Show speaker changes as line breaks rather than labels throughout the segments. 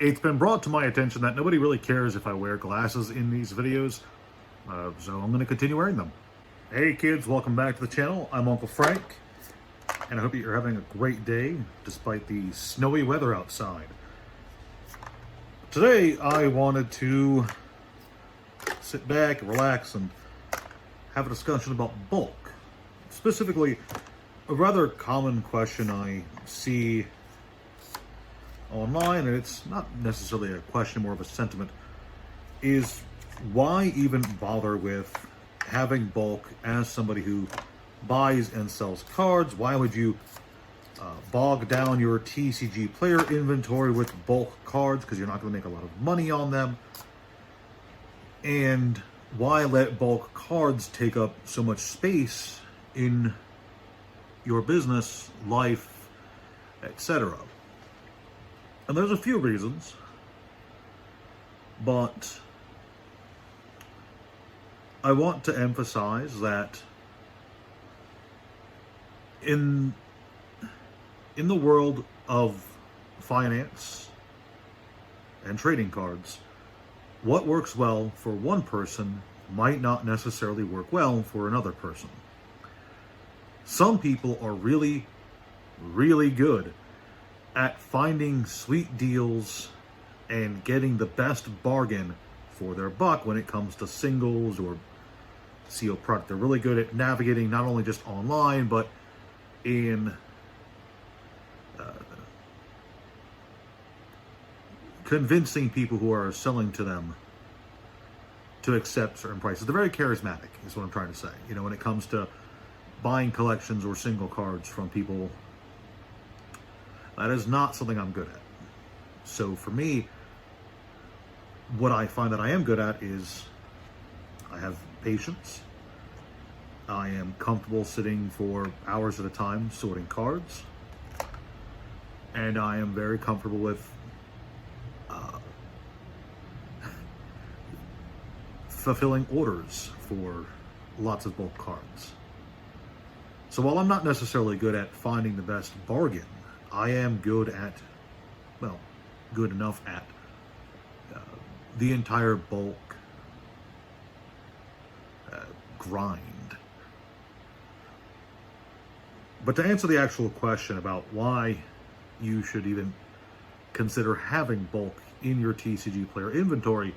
It's been brought to my attention that nobody really cares if I wear glasses in these videos, so I'm going to continue wearing them. Hey kids, welcome back to the channel. I'm Uncle Frank, and I hope that you're having a great day despite the snowy weather outside. Today I wanted to sit back, relax, and have a discussion about bulk. Specifically, a rather common question I see online, and it's not necessarily a question, more of a sentiment, is why even bother with having bulk as somebody who buys and sells cards? Why would you bog down your TCG player inventory with bulk cards, because you're not going to make a lot of money on them? And why let bulk cards take up so much space in your business, life, etc.? And there's a few reasons, but I want to emphasize that in the world of finance and trading cards, what works well for one person might not necessarily work well for another person. Some people are really, really good at finding sweet deals and getting the best bargain for their buck when it comes to singles or sealed product. They're really good at navigating not only just online, but in convincing people who are selling to them to accept certain prices. They're very charismatic, is what I'm trying to say. You know, when it comes to buying collections or single cards from people, that is not something I'm good at. So for me, what I find that I am good at is I have patience. I am comfortable sitting for hours at a time sorting cards. And I am very comfortable with fulfilling orders for lots of bulk cards. So while I'm not necessarily good at finding the best bargain, I am good at, well, good enough at the entire bulk grind. But to answer the actual question about why you should even consider having bulk in your TCG player inventory,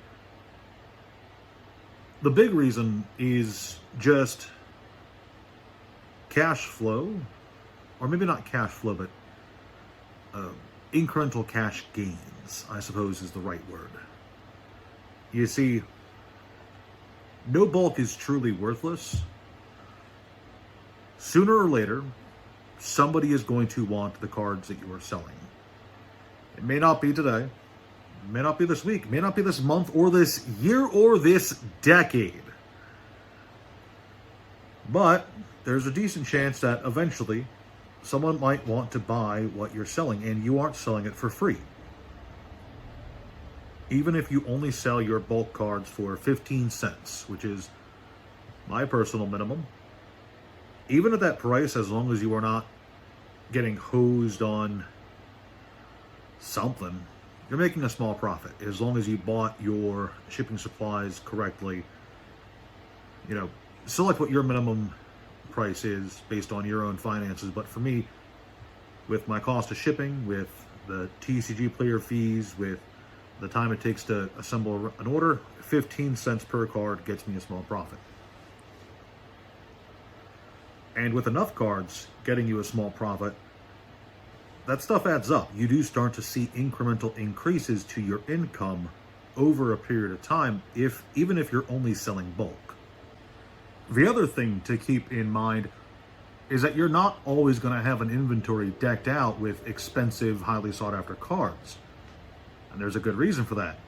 the big reason is just cash flow, or maybe not cash flow, but incremental cash gains, I suppose is the right word. You see, no bulk is truly worthless. Sooner or later, somebody is going to want the cards that you are selling. It may not be today, it may not be this week, it may not be this month or this year or this decade. But there's a decent chance that eventually someone might want to buy what you're selling, and you aren't selling it for free. Even if you only sell your bulk cards for 15 cents, which is my personal minimum, even at that price, as long as you are not getting hosed on something, you're making a small profit. As long as you bought your shipping supplies correctly, you know, select what your minimum price is based on your own finances. But for me, with my cost of shipping, with the TCG player fees, with the time it takes to assemble an order, 15 cents per card gets me a small profit. And with enough cards getting you a small profit, that stuff adds up. You do start to see incremental increases to your income over a period of time, even if you're only selling bulk. The other thing to keep in mind is that you're not always going to have an inventory decked out with expensive, highly sought after cards. And there's a good reason for that.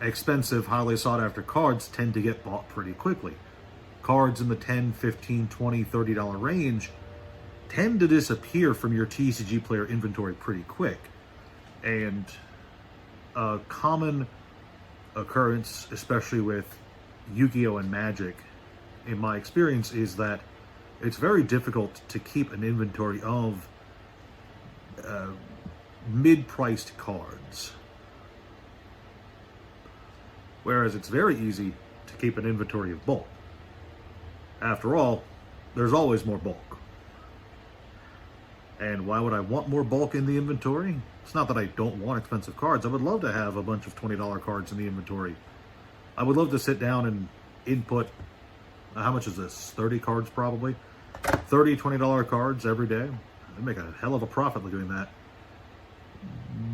Expensive, highly sought after cards tend to get bought pretty quickly. Cards in the $10, $15, $20, $30 range tend to disappear from your TCG player inventory pretty quick. And a common occurrence, especially with Yu-Gi-Oh! And Magic, in my experience, is that it's very difficult to keep an inventory of mid-priced cards. Whereas it's very easy to keep an inventory of bulk. After all, there's always more bulk. And why would I want more bulk in the inventory? It's not that I don't want expensive cards. I would love to have a bunch of $20 cards in the inventory. I would love to sit down and input, how much is this? 30 cards probably? 30 $20 cards every day. I'd make a hell of a profit doing that.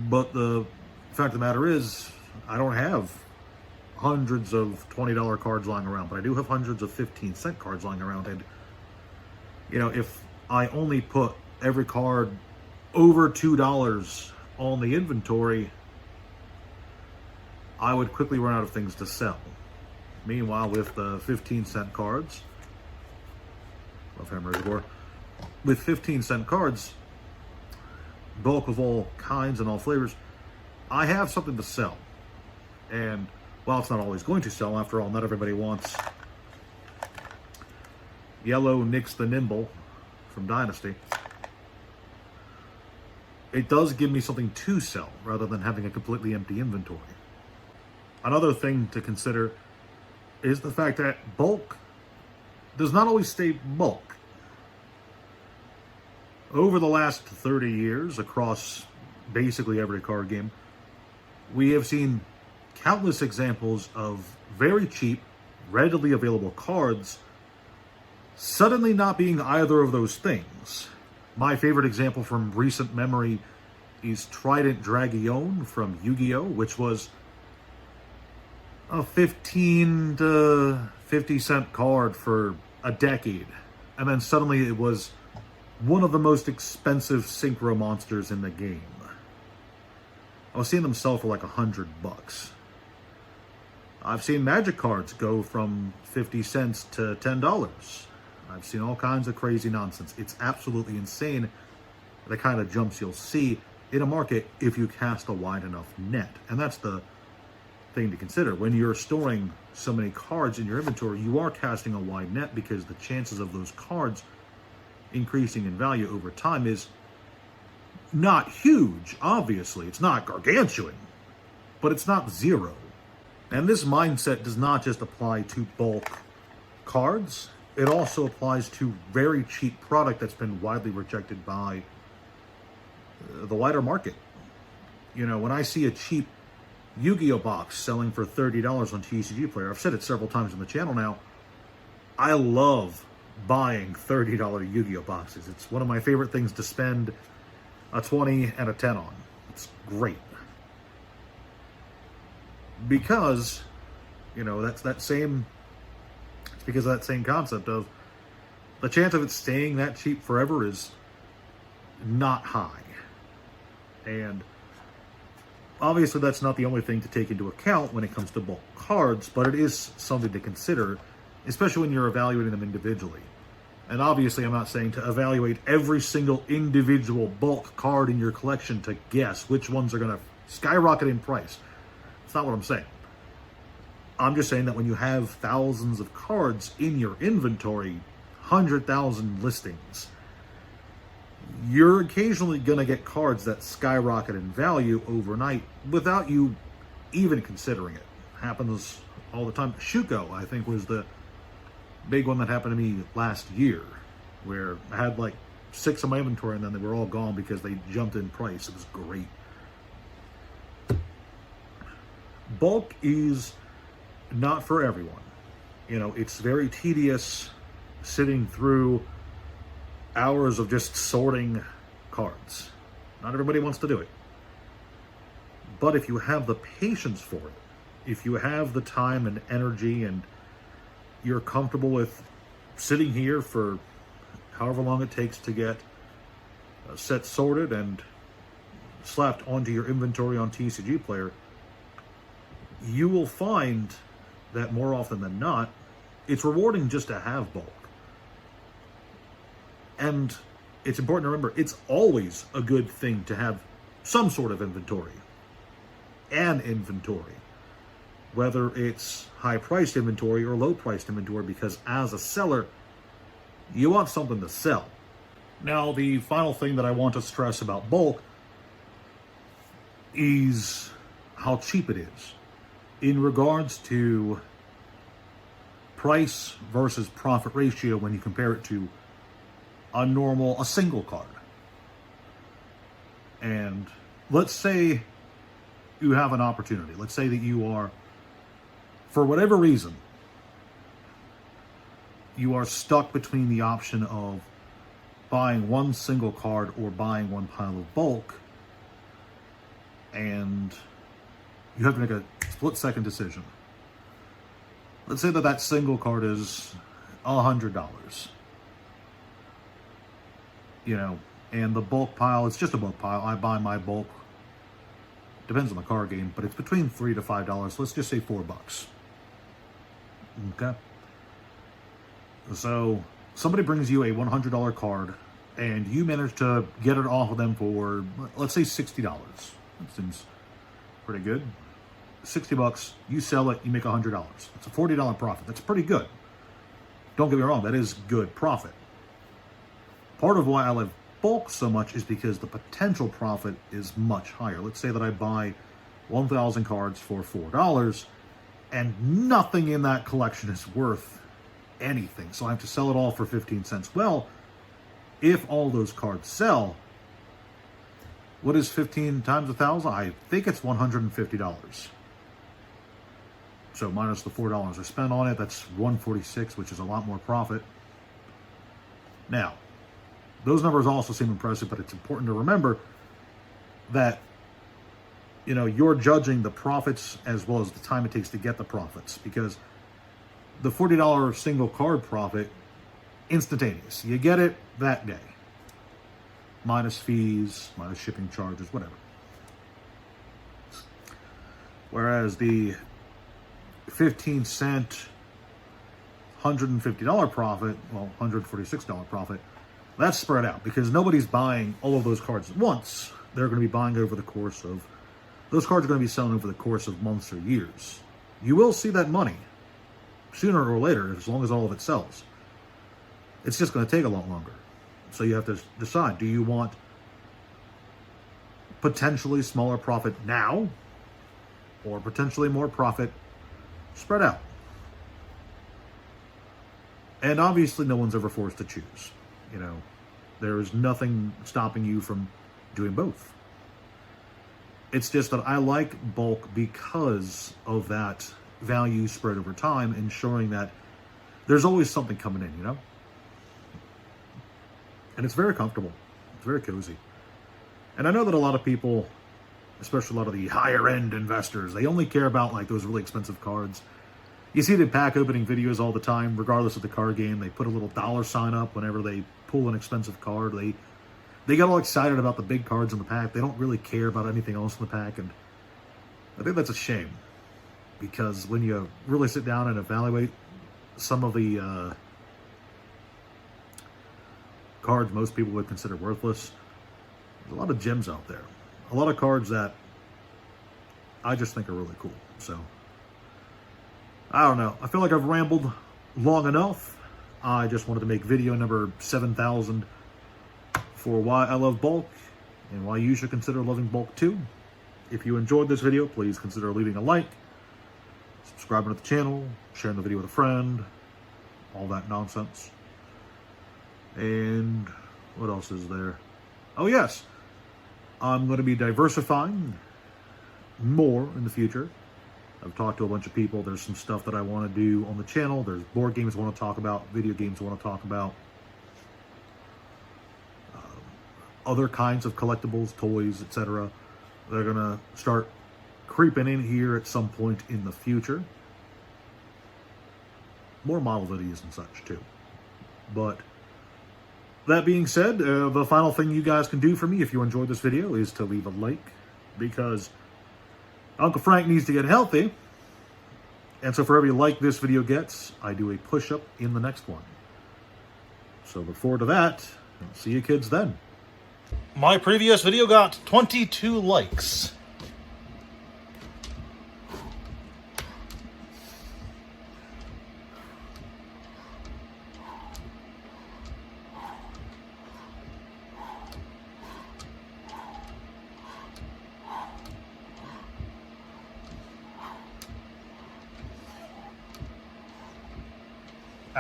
But the fact of the matter is, I don't have hundreds of $20 cards lying around, but I do have hundreds of 15-cent cards lying around. And, you know, if I only put every card over $2 on the inventory, I would quickly run out of things to sell. Meanwhile, with the 15-cent cards, love Hammer War, with 15-cent cards, bulk of all kinds and all flavors, I have something to sell. And while it's not always going to sell, after all, not everybody wants yellow Nyx the Nimble from Dynasty, it does give me something to sell rather than having a completely empty inventory. Another thing to consider is the fact that bulk does not always stay bulk. Over the last 30 years, across basically every card game, we have seen countless examples of very cheap, readily available cards suddenly not being either of those things. My favorite example from recent memory is Trident Dragion from Yu-Gi-Oh!, which was a 15 to 50-cent card for a decade. And then suddenly it was one of the most expensive synchro monsters in the game. I was seeing them sell for like $100. I've seen Magic cards go from 50 cents to $10. I've seen all kinds of crazy nonsense. It's absolutely insane the kind of jumps you'll see in a market if you cast a wide enough net. And that's the thing to consider. When you're storing so many cards in your inventory, you are casting a wide net because the chances of those cards increasing in value over time is not huge, obviously. It's not gargantuan, but it's not zero. And this mindset does not just apply to bulk cards. It also applies to very cheap product that's been widely rejected by the wider market. You know, when I see a cheap Yu-Gi-Oh box selling for $30 on TCG Player, I've said it several times on the channel now, I love buying $30 Yu-Gi-Oh boxes. It's one of my favorite things to spend a 20 and a 10 on. It's great. Because, you know, it's because of that same concept of the chance of it staying that cheap forever is not high. And obviously that's not the only thing to take into account when it comes to bulk cards, but it is something to consider, especially when you're evaluating them individually. And obviously I'm not saying to evaluate every single individual bulk card in your collection to guess which ones are going to skyrocket in price. That's not what I'm saying. I'm just saying that when you have thousands of cards in your inventory, 100,000 listings, you're occasionally going to get cards that skyrocket in value overnight without you even considering it. Happens all the time. Shuko, I think, was the big one that happened to me last year, where I had like 6 in my inventory and then they were all gone because they jumped in price. It was great. Bulk is not for everyone. You know, it's very tedious sitting through hours of just sorting cards. Not everybody wants to do it. But if you have the patience for it, if you have the time and energy and you're comfortable with sitting here for however long it takes to get a set sorted and slapped onto your inventory on TCG Player, you will find that more often than not, it's rewarding just to have bulk. And it's important to remember, it's always a good thing to have some sort of inventory. An inventory. Whether it's high-priced inventory or low-priced inventory, because as a seller, you want something to sell. Now, the final thing that I want to stress about bulk is how cheap it is. in regards to price versus profit ratio when you compare it to a single card. And let's say you have an opportunity. Let's say that you are, for whatever reason, you are stuck between the option of buying one single card or buying one pile of bulk, and you have to make a split-second decision. Let's say that that single card is $100. And the bulk pile, it's just a bulk pile. I buy my bulk, depends on the card game, but it's between $3 to $5. Let's just say $4. Okay? So somebody brings you a $100 card, and you manage to get it off of them for, let's say, $60. That seems pretty good. $60, you sell it, you make $100. That's a $40 profit. That's pretty good. Don't get me wrong, that is good profit. Part of why I love bulk so much is because the potential profit is much higher. Let's say that I buy 1,000 cards for $4, and nothing in that collection is worth anything. So I have to sell it all for 15 cents. Well, if all those cards sell, what is 15 times 1,000? I think it's $150. So minus the $4 I spent on it, that's $146, which is a lot more profit. Now, those numbers also seem impressive, but it's important to remember that, you're judging the profits as well as the time it takes to get the profits, because the $40 single card profit, instantaneous. You get it that day. Minus fees, minus shipping charges, whatever. Whereas the 15-cent, $150 profit, well, $146 profit, that's spread out because nobody's buying all of those cards at once. They're going to be buying over the course of, those cards are going to be selling over the course of months or years. You will see that money sooner or later, as long as all of it sells. It's just going to take a lot longer. So you have to decide, do you want potentially smaller profit now or potentially more profit spread out? And obviously no one's ever forced to choose. There is nothing stopping you from doing both. It's just that I like bulk because of that value spread over time, ensuring that there's always something coming in, And it's very comfortable. It's very cozy. And I know that a lot of people, especially a lot of the higher end investors, they only care about like those really expensive cards. You see the pack opening videos all the time, regardless of the card game. They put a little $sign up whenever they pull an expensive card. They get all excited about the big cards in the pack. They don't really care about anything else in the pack. And I think that's a shame, because when you really sit down and evaluate some of the cards most people would consider worthless, there's a lot of gems out there. A lot of cards that I just think are really cool. So, I don't know. I feel like I've rambled long enough. I just wanted to make video number 7,000 for why I love bulk and why you should consider loving bulk too. If you enjoyed this video, please consider leaving a like, subscribing to the channel, sharing the video with a friend, all that nonsense. And what else is there? Oh yes, I'm going to be diversifying more in the future. I've talked to a bunch of people. There's some stuff that I want to do on the channel. There's board games I want to talk about, video games I want to talk about, other kinds of collectibles, toys, etc. They're going to start creeping in here at some point in the future. More model videos and such too. But that being said, the final thing you guys can do for me if you enjoyed this video is to leave a like, because Uncle Frank needs to get healthy. And so for every like this video gets, I do a push-up in the next one. So look forward to that. I'll see you kids then. My previous video got 22 likes.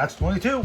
That's 22.